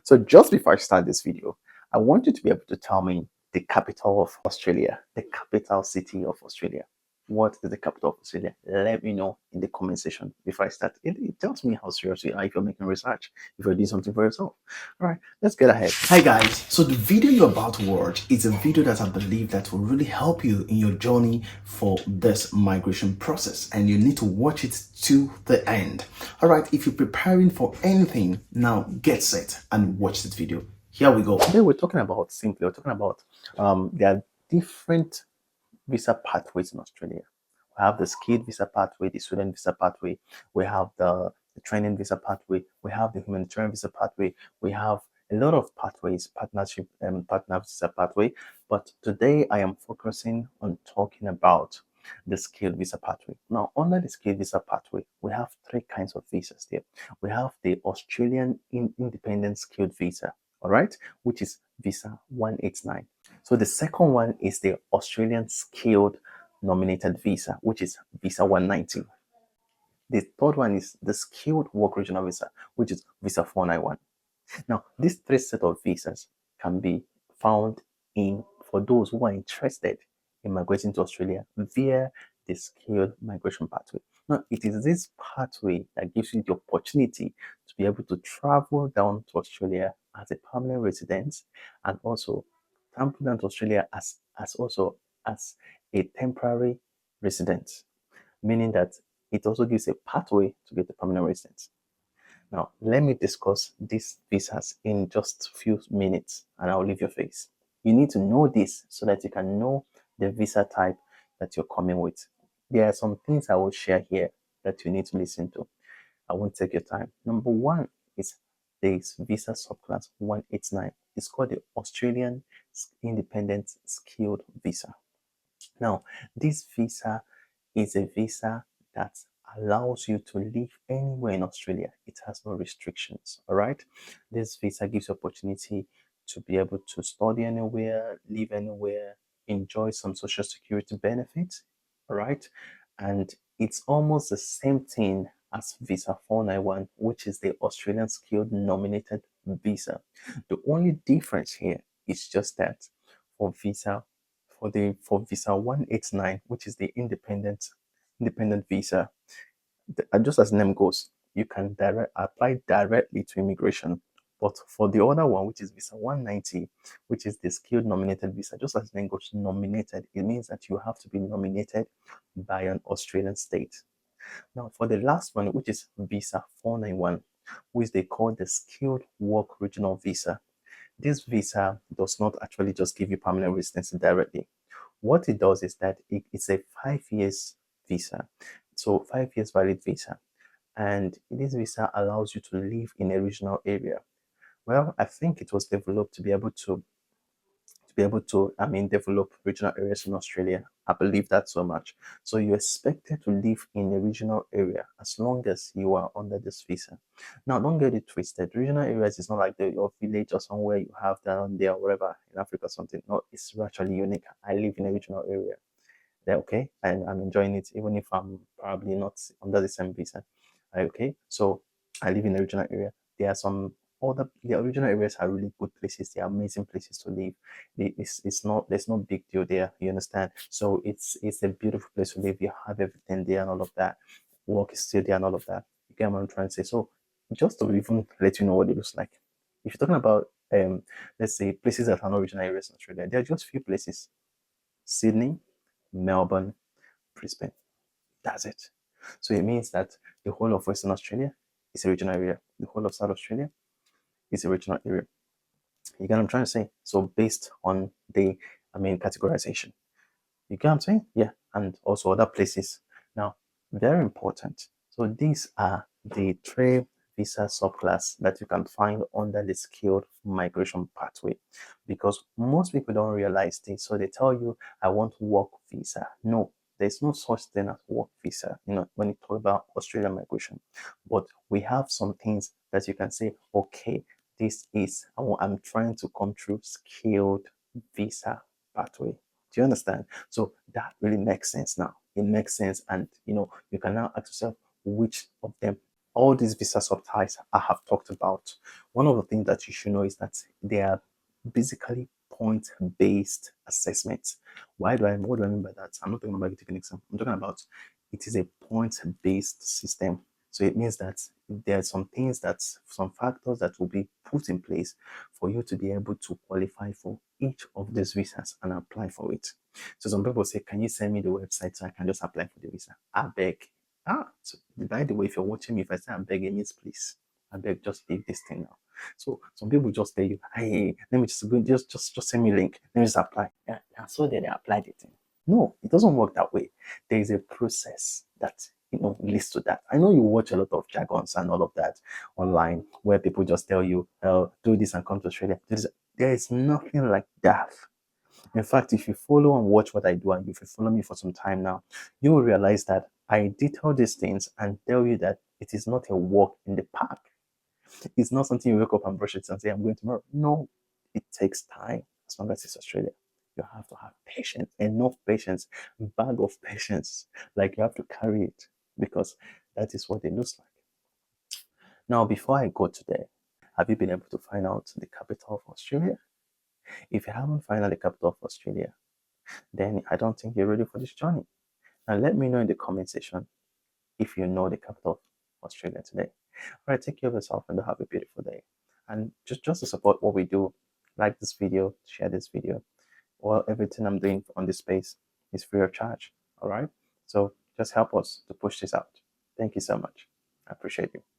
So just before I start this video, I want you to be able to tell me the capital of Australia, the capital city of Australia. What is the capital of Australia? Let me know in the comment section before I start. It tells me how serious you are if you're making research, if you're doing something for yourself. All right, let's get ahead. Hi guys, so the video you're about to watch is a video that I believe that will really help you in your journey for this migration process, and you need to watch it to the end. All right, if you're preparing for anything, now get set and watch this video. Here we go. Today we're talking about there are different visa pathways in Australia. We have the skilled visa pathway, the student visa pathway, we have the training visa pathway, we have the humanitarian visa pathway, we have a lot of pathways, partnership and partner visa pathway. But today I am focusing on talking about the skilled visa pathway. Now, under the skilled visa pathway, we have three kinds of visas there. We have the Australian Independent Skilled Visa, all right, which is visa 189. So the second one is the Australian Skilled Nominated Visa, which is visa 190. The third one is the Skilled Work Regional Visa, which is visa 491. Now, these three set of visas can be found in for those who are interested in migrating to Australia via the skilled migration pathway. Now, it is this pathway that gives you the opportunity to be able to travel down to Australia as a permanent resident, and also travel down to Australia as a temporary resident, meaning that it also gives a pathway to get a permanent residence. Now, let me discuss these visas in just a few minutes and I'll leave your face. You need to know this so that you can know the visa type that you're coming with. There are some things I will share here that you need to listen to. I won't take your time. Number one is this visa subclass 189. It's called the Australian Independent Skilled Visa. Now, this visa is a visa that allows you to live anywhere in Australia. It has no restrictions. All right. This visa gives you opportunity to be able to study anywhere, live anywhere, enjoy some social security benefits. All right. And it's almost the same thing as visa 491, which is the Australian Skilled Nominated Visa. The only difference here is just that for visa 189, which is the independent visa, just as the name goes, you can apply directly to immigration. But for the other one, which is visa 190, which is the skilled nominated visa, just as the name goes, nominated, it means that you have to be nominated by an Australian state. Now, for the last one, which is visa 491, which they call the skilled work regional visa, this visa does not actually just give you permanent residency directly. What it does is that it's a 5 years visa, so 5 years valid visa, and this visa allows you to live in a regional area. Well, I think it was developed to be able to develop regional areas in Australia. I believe that so much. So you're expected to live in a regional area as long as you are under this visa. Now, don't get it twisted. Regional areas is not like your village or somewhere you have down there or wherever in Africa or something. No, it's actually unique. I live in a regional area. They're okay, and I'm enjoying it, even if I'm probably not under the same visa. Okay, so I live in a regional area. There are some the original areas are really good places. They are amazing places to live. It's not there's no big deal there. You understand? So it's a beautiful place to live. You have everything there and all of that. Work is still there and all of that. You get what I'm trying to say? So just to even let you know what it looks like. If you're talking about let's say places that are not regional areas in Australia, there are just few places: Sydney, Melbourne, Brisbane. That's it. So it means that the whole of Western Australia is a regional area. The whole of South Australia is a regional area. You get what I'm trying to say? So based on the categorization. You get what I'm saying? Yeah. And also other places. Now, very important. So these are the three visa subclass that you can find under the skilled migration pathway, because most people don't realize this. So they tell you, I want work visa. No, there's no such thing as work visa, when you talk about Australian migration. But we have some things that you can say, okay, this is I'm trying to come through skilled visa pathway. Do you understand? So that really makes sense now. It makes sense, and you can now ask yourself which of them all these visa subtypes I have talked about, one of the things that you should know is that they are basically point-based assessments. What do I mean by that? I'm not talking about taking an exam. I'm talking about it is a point-based system. So it means that there are some factors that will be put in place for you to be able to qualify for each of these visas and apply for it. So some people say, can you send me the website so I can just apply for the visa? I beg. So by the way, if you're watching me, if I say I beg, it means please. I beg, just leave this thing now. So some people just tell you, hey, let me just go, just send me a link. Let me just apply. Yeah, so they apply the thing. No, it doesn't work that way. There is a process that leads to that. I know you watch a lot of jargons and all of that online where people just tell you, oh, do this and come to Australia. There is nothing like that. In fact, if you follow and watch what I do, and if you follow me for some time now, you will realize that I detail these things and tell you that it is not a walk in the park. It's not something you wake up and brush it and say, I'm going tomorrow. No, it takes time. As long as it's Australia, you have to have patience, enough patience, bag of patience. Like you have to carry it because that is what it looks like. Now, before I go today, have you been able to find out the capital of Australia? If you haven't found out the capital of Australia, then I don't think you're ready for this journey. Now, let me know in the comment section if you know the capital of Australia today. All right, take care of yourself and have a beautiful day. And just to support what we do, like this video, share this video. Well, everything I'm doing on this space is free of charge. All right, so just help us to push this out. Thank you so much. I appreciate you.